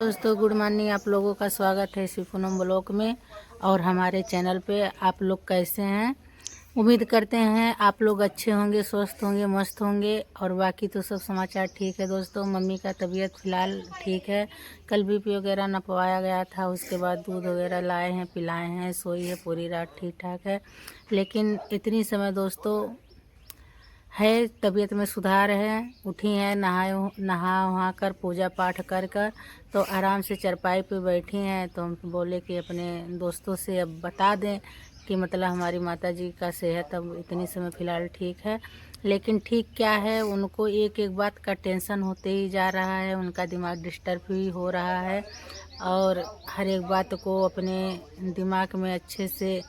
दोस्तों good morning. आप लोगों का स्वागत है इसी पूनम ब्लॉग में और हमारे चैनल पे। आप लोग कैसे हैं? उम्मीद करते हैं आप लोग अच्छे होंगे, स्वस्थ होंगे, मस्त होंगे। और बाकी तो सब समाचार ठीक है दोस्तों। मम्मी का तबीयत फ़िलहाल ठीक है। कल बीपी वगैरह नपवाया गया था, उसके बाद दूध वगैरह लाए हैं, पिलाए हैं, सोई है पूरी रात, ठीक ठाक है। लेकिन इतनी समय दोस्तों है तबीयत में सुधार है। उठी हैं, नहा वहा कर पूजा पाठ कर कर तो आराम से चारपाई पे बैठी हैं। तो हम बोले कि अपने दोस्तों से अब बता दें कि मतलब हमारी माता जी का सेहत अब इतनी समय फ़िलहाल ठीक है। लेकिन ठीक क्या है, उनको एक एक बात का टेंशन होते ही जा रहा है। उनका दिमाग डिस्टर्ब भी हो रहा है और हर एक बात को अपने दिमाग में अच्छे से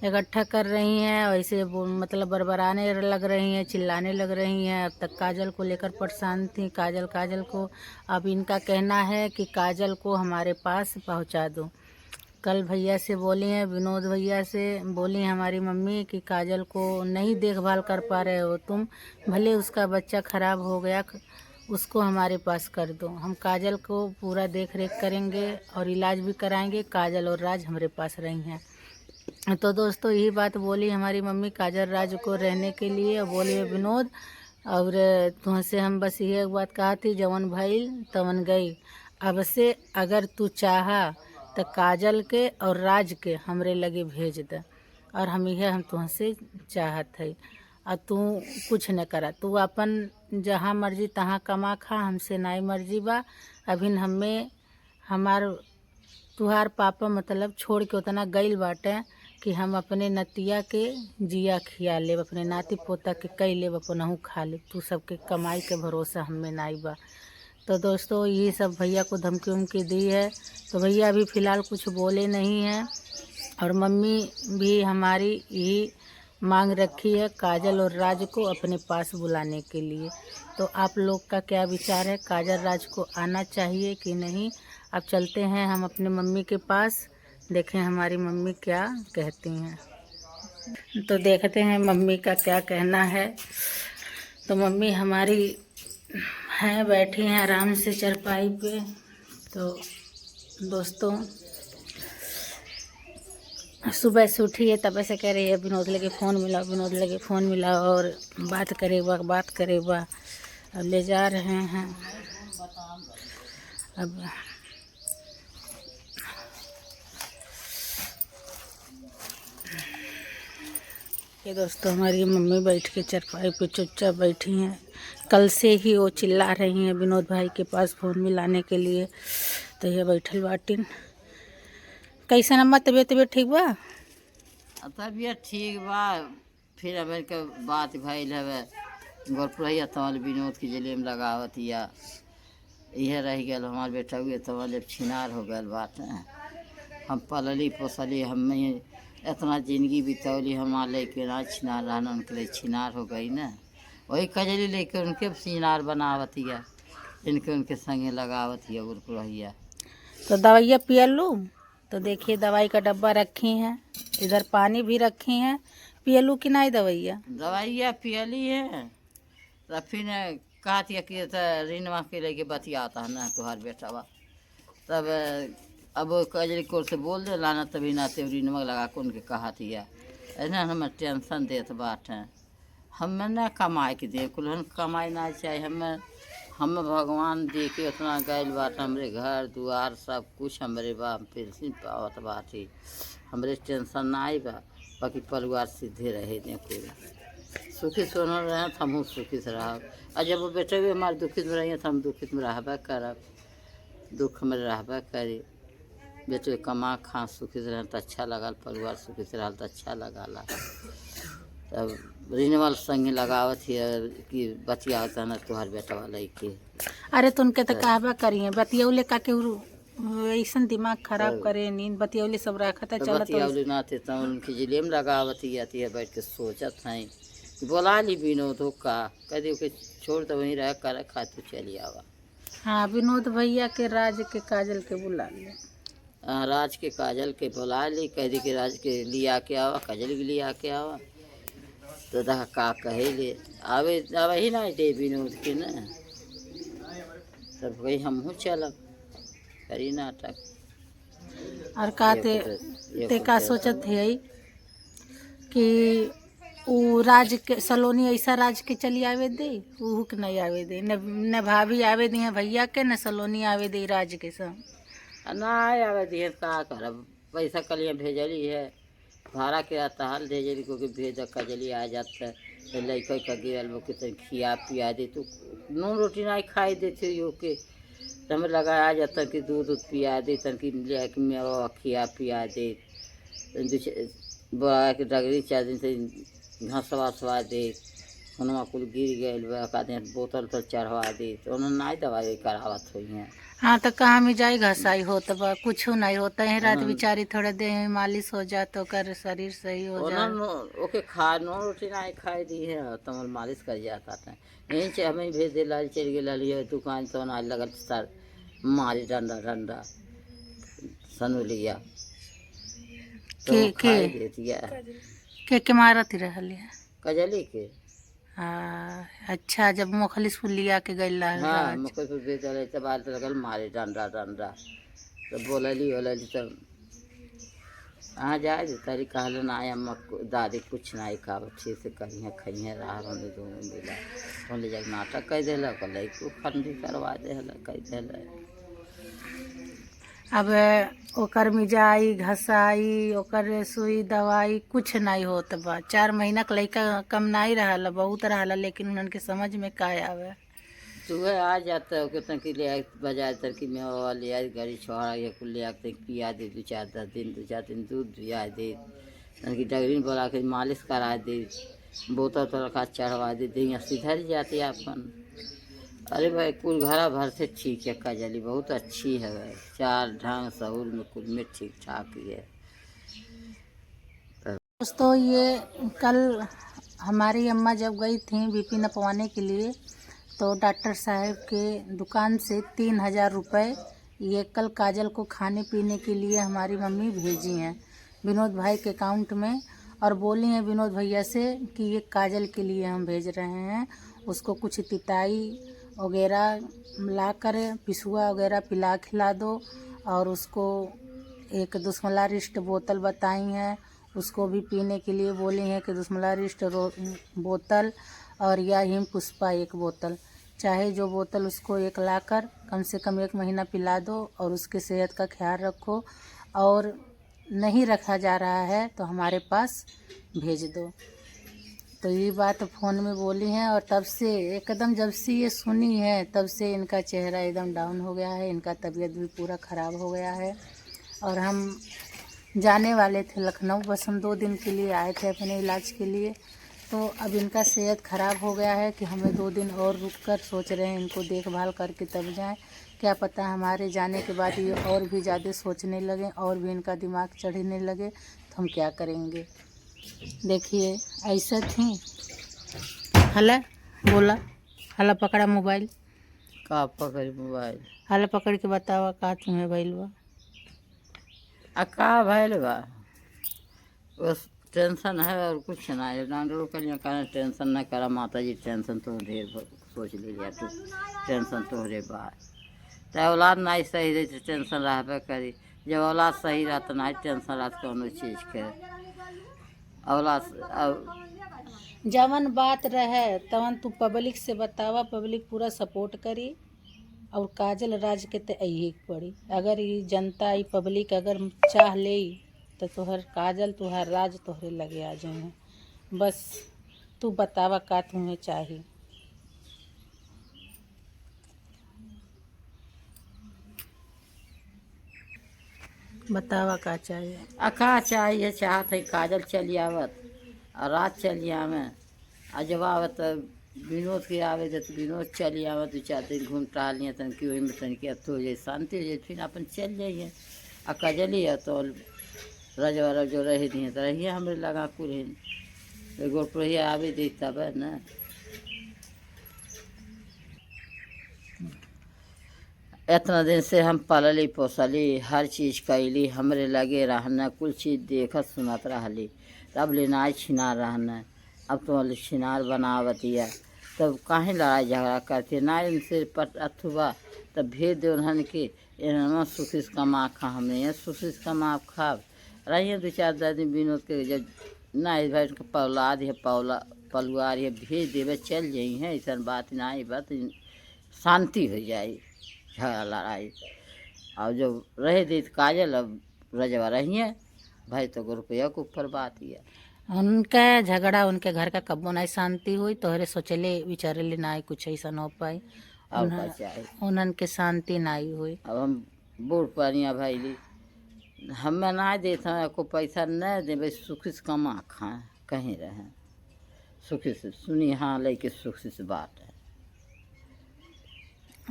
इकट्ठा कर रही हैं। वैसे वो मतलब बरबराने लग रही हैं, चिल्लाने लग रही हैं। अब तक काजल को लेकर परेशान थी। काजल को अब इनका कहना है कि काजल को हमारे पास पहुंचा दो। कल भैया से बोली हैं, विनोद भैया से बोली हमारी मम्मी कि काजल को नहीं देखभाल कर पा रहे हो तुम, भले उसका बच्चा खराब हो गया, उसको हमारे पास कर दो। हम काजल को पूरा देख रेख करेंगे और इलाज भी कराएंगे। काजल और राज हमारे पास रही हैं। तो दोस्तों यही बात बोली हमारी मम्मी काजल राज को रहने के लिए। बोलिए विनोद, और तुमसे हम बस ये एक बात कहा थी, जवन भइल तवन गई। अब से अगर तू चाहा तो काजल के और राज के हमरे लगे भेज दे। और हम तुमसे चाहत है। और तू कुछ न करा, तू अपन जहाँ मर्जी तहाँ कमा खा, हमसे नाई मर्जी बा। अभिन हमें हमार तुहार पापा मतलब छोड़ के उतना गइल बाटे कि हम अपने नतिया के जिया खिया लेब, अपने नाती पोता के कई लेब, अपनहू खा लेब। तू सबके कमाई के भरोसा हमें नाई बा। तो दोस्तों ये सब भैया को धमकी उमकी दी है। तो भैया अभी फ़िलहाल कुछ बोले नहीं हैं। और मम्मी भी हमारी यही मांग रखी है काजल और राज को अपने पास बुलाने के लिए। तो आप लोग का क्या विचार है, काजल राज को आना चाहिए कि नहीं? अब चलते हैं हम अपने मम्मी के पास, देखें हमारी मम्मी क्या कहती हैं। तो देखते हैं मम्मी का क्या कहना है। तो मम्मी हमारी हैं, बैठी हैं आराम से चारपाई पे। तो दोस्तों सुबह से उठी है, तब से कह रही है विनोद लगे फ़ोन मिला, विनोद लगे फ़ोन मिला और बात करेगा। अब ले जा रहे हैं। अब ये दोस्तों हमारी मम्मी बैठ के चारपाई पे चुपचाप बैठी हैं। कल से ही वो चिल्ला रही हैं विनोद भाई के पास फ़ोन मिलाने के लिए। तो ये बैठल बाटिन। कैसन अम्मा, तबीयत ठीक बा? तबीयत ठीक बा। फिर अब के बात भइल हवे गोरपुरैया तमल विनोद की जलेम लगावत या इहे रह गल हमार बेटा हुए तमल छिनार हो गल बात। हम पलली पोसली, हम इतना ज़िंदगी बितौली, हमार लेके ना छिनार रहना, उनके लिए छिनार हो गई ना। वही कजली लेके उनके छिनार बनावत या, इनके उनके संगे लगावत या गोरपुरैया। तो दवाइयाँ पिया लूँ? तो देखिए दवाई का डब्बा रखी हैं, इधर पानी भी रखी हैं। पिया लूँ कि नहीं दवाइयाँ? दवाइयाँ पियली है। तो फिर कहती कि रीनवा के लेके बतियाता है ना तुम्हार बेटावा। तब अब कजरी कोर से बोल दे लाना, तभी ना ते रीनवा लगा के उनके कहती है ऐसा हमें टेंशन देत बात है। हमें ना कमाए के दे कुल, हम कमाई ना चाहिए। हम भगवान दे के उतना गैल बात, हमरे घर दुआर सब कुछ हमरे बा, पेंशन पावत बात ही हमरे टेंशन ना आई बा। बाकी परिवार सीधे रहे ने कुल सुखी सोना रहे तो हम सुखी से रह। और जब वो बेटे भी हमारे दुखित में रही तो हम दुखित में रहबा करब, दुख में रहबा करी। बेटे कमा खा सुखी से रह तो अच्छा लगा, परिवार सुखी से रहा तो अच्छा लगा। तब रिनवल संग लगावत है कि बतिया होता ना तुहार बेटा वाला के। अरे तो उनके तो कहबा करिए बतियौले का के ऐसा दिमाग खराब तब करे, नींद बतियौले सब रखा था चलत बतियावली ना थे तो उनकी जिलेम लगावत ही आती है। बैठ के सोचत हैं बोला ली विनोद हो का कह के छोड़ तो वहीं रह कर खा तो चली आवा। हाँ विनोद भैया के राज के काजल के बुला लिया। राज के काजल के बुला ली, कह दी कि राज के लिया के आवा, काजल भी लिया के आवा। तो दह का कहे ले आवे आवे ही ना दे विनोद के ना। तब वही हमहूँ चलब। करी नाटक। और का ते का सोचत है कि उ राज के सलोनी ऐसा राज के चली आवे दे, ऊ के नहीं आवे दे, न भाभी आवे दी है भैया के, न सलोनी आवे दे राज के संग। ना आवे दिए का करब, पैसा कलिए भेजली है, भाड़ा के आता हाल भेजली को कि भेज कजली आ जाता तो लड़का का गिरल वो कितने खिया पिया दे तो नून रोटी नहीं खाई देते यो के हमें लगा आ जाता कि दूध पिया दे तन की ले के मेवा खिया पिया दे बड़ा के डगरी 4 दिन से घासवा सवा दे उनवा कुल गिर गए का दिन बोतल तो चढ़वा दे तो उन्होंने नहीं दवाई करावत हुई हैं। हाँ तो कहाँ में जाई घसाई होता बा, कुछ नहीं होता है, रात बिचारी थोड़े देह में मालिश हो जाए तो कर शरीर सही हो जाए। ओके खा नो रोटी नहीं खाई दी है तो मालिश कर जाता था यहीं से हमें भेज दे लाल चल गए दुकान तो ना लगल सर मारी डंडा डंडा सनु लिया तो खाई देती है के मारत ही रहली है कजली के। हाँ अच्छा, जब मुखलिस फूल लिया के गई हाँ मुखलिस फूल भेज रहे तब आल लगल मारे डंडा डंडा तो बोलली तब हाँ जाए तारी कहल ना अम्मा दादी कुछ नहीं खा ठीक से कहीं खइए रहा हमें दो मिला तो ले जाकर नाटक कह दिल को खंडी करवा दे कह दिल। अब ओकर मिजाई घसाई ओकर सुई दवाई कुछ नहीं होत बा। 4 महीना के लड़का कम नहीं रहला, बहुत रहला, लेकिन उन्हन के समझ में का आवे। सुबह आ जाता है कितना कि ले बाजार तर की मेवा ले आए गाड़ी छोड़ा ये कुल ले आते पिया दे 2-4 दिन दूध पिया दे की डगरीन बोला के मालिश करा दे बोतल तो रखा चढ़वा दे यहाँ सिधर जाती है अपन। अरे भाई कुल घरा भर से ठीक है कजली बहुत अच्छी है भाई, चाल ढंग सहूल में कुल में ठीक ठाक ही है। दोस्तों ये कल हमारी अम्मा जब गई थी बीपी नपवाने के लिए तो डॉक्टर साहब के दुकान से 3000 रुपये ये कल काजल को खाने पीने के लिए हमारी मम्मी भेजी हैं विनोद भाई के अकाउंट में, और बोली हैं विनोद भैया से कि ये काजल के लिए हम भेज रहे हैं, उसको कुछ तिताई वगैरह ला कर पिसुआ वगैरह पिला खिला दो, और उसको एक दुश्मला रिस्ट बोतल बताई हैं उसको भी पीने के लिए बोली हैं कि दुश्मला रिस्ट बोतल और या हिम पुष्पा 1 बोतल, चाहे जो बोतल उसको एक लाकर कम से कम 1 महीना पिला दो और उसके सेहत का ख्याल रखो, और नहीं रखा जा रहा है तो हमारे पास भेज दो। तो ये बात फ़ोन में बोली हैं, और तब से एकदम जब से ये सुनी है तब से इनका चेहरा एकदम डाउन हो गया है, इनका तबीयत भी पूरा ख़राब हो गया है। और हम जाने वाले थे लखनऊ, बस हम 2 दिन के लिए आए थे अपने इलाज के लिए, तो अब इनका सेहत ख़राब हो गया है कि हमें 2 दिन और रुक कर सोच रहे हैं इनको देखभाल करके तब जाएं। क्या पता हमारे जाने के बाद ये और भी ज़्यादा सोचने लगे और भी इनका दिमाग चढ़ने लगे तो हम क्या करेंगे। देखिए ऐसा थी। हला बोला, हला पकड़ा मोबाइल, का पकड़ मोबाइल, हला पकड़ के बतावा का तुम्हें भइल बा। का भइल बा बस टेंशन है और कुछ ना है। डॉक्टर के लिए कहना टेंशन ना करा माता जी, टेंशन तो ढेर सोच लिया तू, टेंशन तोहरे बा। तो औलाद नहीं सही रही तो टेंशन रहबे करी, जब औलाद सही रहा तो नहीं टेंशन रहा कोनो चीज़ के। औलाद जवन बात रहे तवन तू पब्लिक से बतावा, पब्लिक पूरा सपोर्ट करी, और काजल राज के तो यही पड़ी। अगर ये जनता ये पब्लिक अगर चाह ले तो तोहर काजल तुहार राज तोहरे लगे आ जाए। बस तू बतावा का तुम्हें चाहिए। बतावा का चाहिए। का चाहिए चाहत है काजल चली आवत और रात चली आवे, और जब आवत विनोद के आवे तो विनोद चली आवत 2-4 दिन घूम टहल लिए तन की वही में तन की अथो हो जाए शांति हो जाए फिर अपन चल जाइए। आ कजली है तो रजवा जो रह दिए तो रहिए हमें लगा कुल एगो पर आवे दी तब है ना। इतना दिन से हम पलली पोसली हर चीज़ कैली हमरे लगे रहना, कुल चीज़ देखत सुनत रहली, तब लेना छिनार रहना, अब तो छिनार बनावतिया तब काहे लड़ाई झगड़ा करते ना इनसे अथुआ तब भेज दे उन्हन के एनमा सुखिस कमा खा हमने ये सुखिस कमा खाब रहिए 2-4 दिन विनोद के जब ना इस भाई के पौलाद है पलुआर है भेज देवे चल जाई है ऐसा बात ना ही बात शांति हो जाए झगड़ा लड़ाई और जब रहे दी काजल अब रजवा रहिए भाई तो रुपया के ऊपर बात ही है उनका झगड़ा उनके घर का कब्बो नहीं शांति हुई तोहरे सोचले विचारले ना कुछ ऐसा न हो पाई अब का चाहे उन्हन के शांति नहीं हुई। अब हम बूढ़ पानिया भाई ली हमें ना देता को पैसा न देवे सुखी से कमा खाएं कहीं रहें सुखी से सुनी हाँ लेके सुखी से बात है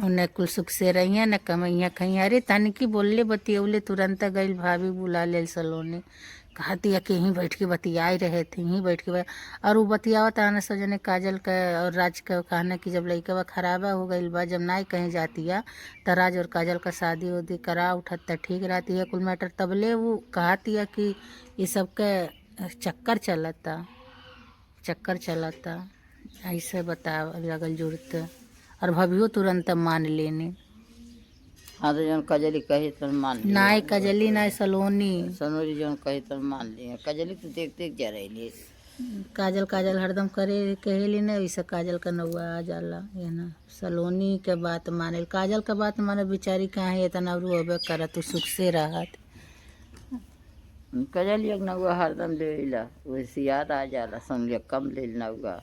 उन्हें कुल सुख से रहिए न कमैया खई अरे तनिकी बोलले बतियौले तुरंत गई भाभी बुला ले सलोने कहती है कि यहीं बैठ के बतियाई रहे थे यहीं बैठ के और वो बतियावत आने सजने काजल का और राज का कहना कि जब लड़का खराबा हो गई बा जब ना कहीं जाती है तो राज और काजल का शादी उदी करा उठत तो ठीक रहती है कुल मैटर तबले वो कहती है कि ये सबका चक्कर चलता ऐसे बता लगल जुड़त और भभियो तुरंत मान लेने हाँ तो जौन कजली कही तो मान ली नाय कजली नाय सलोनी सनोरी जौन कही तो मान ली कजली तो देख देख जा रही काजल हरदम करे कहेली न वैसे काजल का नौआ आ जाला ये ना सलोनी के बात माने काजल का बात माने बेचारी कहाँ है इतना रोबे करा तू सुख से रहत कजली एक नौआ हरदम ले वैसे याद आ जाला समझे कम ले नौआ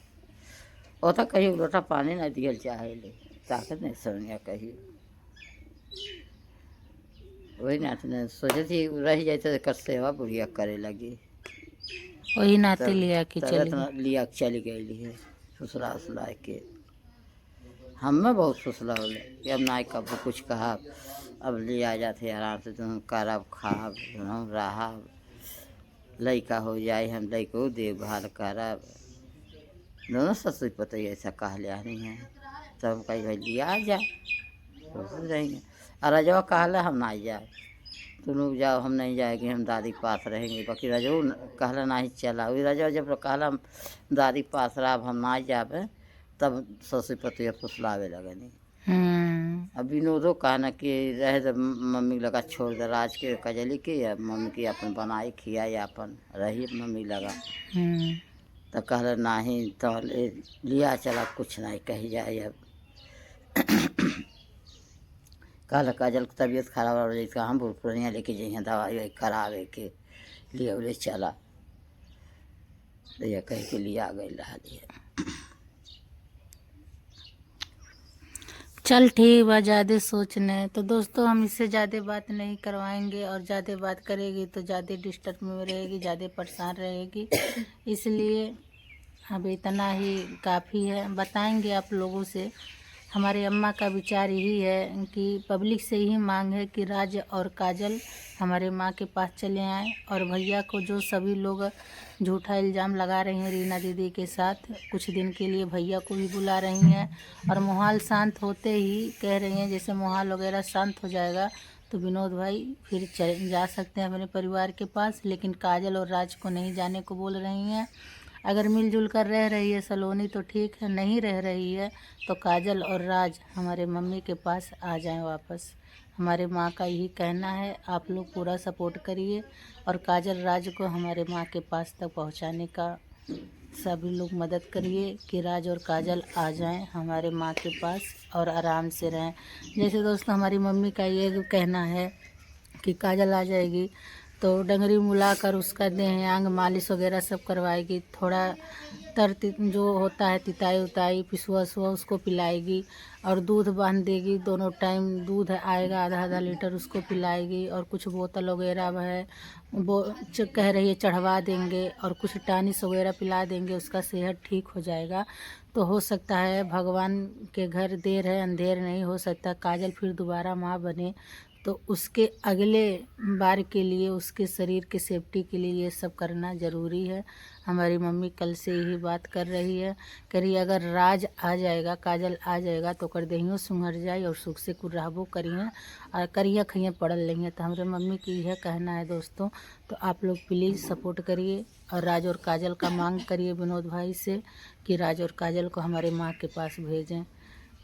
वो तो कहीं लोटा पानी ना दियल चाहे ले ताकत नहीं समझ कही वही नाते ने सोचे थी रह जाए तो कर सेवा बुढ़िया करे लगी वही नाते लिया कि चली गई है ससुरा उसला के हमें बहुत फुसला हो अब ना कब कुछ कहा अब लिया जाते आराम से तुम करब खाब रहा लड़का हो जाए हम लड़को देखभाल करब दोनों ससुर पता ऐसा कह लिया नहीं है तब कहीं भाई लिया जाए रहेंगे और रजवा कहला हम ना जाए तुम लोग जाओ हम नहीं जाएंगे हम दादी के पास रहेंगे बाकी रजो कहला ना ही चला वही रजवा जब कहला हम दादी के पास रहा हम ना जाए तब ससुर पति फुसलावे लगनी अब विनोदो कहना कि रह दे मम्मी लगा छोड़ दे राज के कजली के या मम्मी की अपन बनाई खिया या अपन रही मम्मी लगा तो कहला नहीं तो लिया चला कुछ नहीं कही जाए अब कहला काजल की तबीयत खराब हो रही हम बुढ़िया लेके जाइए दवाई वही करावे के लिए बोले चला तो यह कह के लिया गई रहा चल ठीक बा ज़्यादा सोचने तो दोस्तों हम इससे ज़्यादा बात नहीं करवाएंगे और ज़्यादा बात करेगी तो ज़्यादा डिस्टर्ब में रहेगी ज़्यादा परेशान रहेगी इसलिए अब इतना ही काफ़ी है बताएंगे आप लोगों से हमारे अम्मा का विचार यही है कि पब्लिक से यही मांग है कि राज और काजल हमारे माँ के पास चले आएँ और भैया को जो सभी लोग झूठा इल्ज़ाम लगा रही हैं रीना दीदी के साथ कुछ दिन के लिए भैया को भी बुला रही हैं और माहौल शांत होते ही कह रही हैं जैसे माहौल वगैरह शांत हो जाएगा तो विनोद भाई फिर जा सकते हैं अपने परिवार के पास लेकिन काजल और राज को नहीं जाने को बोल रही हैं। अगर मिलजुल कर रह रही है सलोनी तो ठीक है नहीं रह रही है तो काजल और राज हमारे मम्मी के पास आ जाएं वापस। हमारे माँ का यही कहना है आप लोग पूरा सपोर्ट करिए और काजल राज को हमारे माँ के पास तक पहुँचाने का सभी लोग मदद करिए कि राज और काजल आ जाएं हमारे माँ के पास और आराम से रहें। जैसे दोस्तों हमारी मम्मी का ये कहना है कि काजल आ जाएगी तो डंगरी मुलाकर उसका देह मालिश वगैरह सब करवाएगी थोड़ा जो होता है तिताई उताई पिसुआ सुआ उसको पिलाएगी और दूध बांध देगी दोनों टाइम दूध आएगा आधा लीटर उसको पिलाएगी और कुछ बोतल वगैरह है वो कह रही है चढ़वा देंगे और कुछ टानिस वगैरह पिला देंगे उसका सेहत ठीक हो जाएगा। तो हो सकता है भगवान के घर देर है अंधेर नहीं हो सकता काजल फिर दोबारा माँ बने तो उसके अगले बार के लिए उसके शरीर के सेफ्टी के लिए ये सब करना ज़रूरी है। हमारी मम्मी कल से यही बात कर रही है कह रही अगर राज आ जाएगा काजल आ जाएगा तो कर दहियों सुंघर जाए और सुख से कुछ रहबो करिए और करिए खइए पड़ल रही तो हमारे मम्मी की यह कहना है दोस्तों। तो आप लोग प्लीज़ सपोर्ट करिए और राज और काजल का मांग करिए विनोद भाई से कि राज और काजल को हमारे माँ के पास भेजें।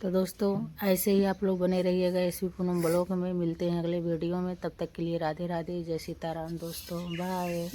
तो दोस्तों ऐसे ही आप लोग बने रहिएगा एसपी पूनम ब्लॉग में। मिलते हैं अगले वीडियो में, तब तक के लिए राधे राधे, जय सीताराम दोस्तों, बाय।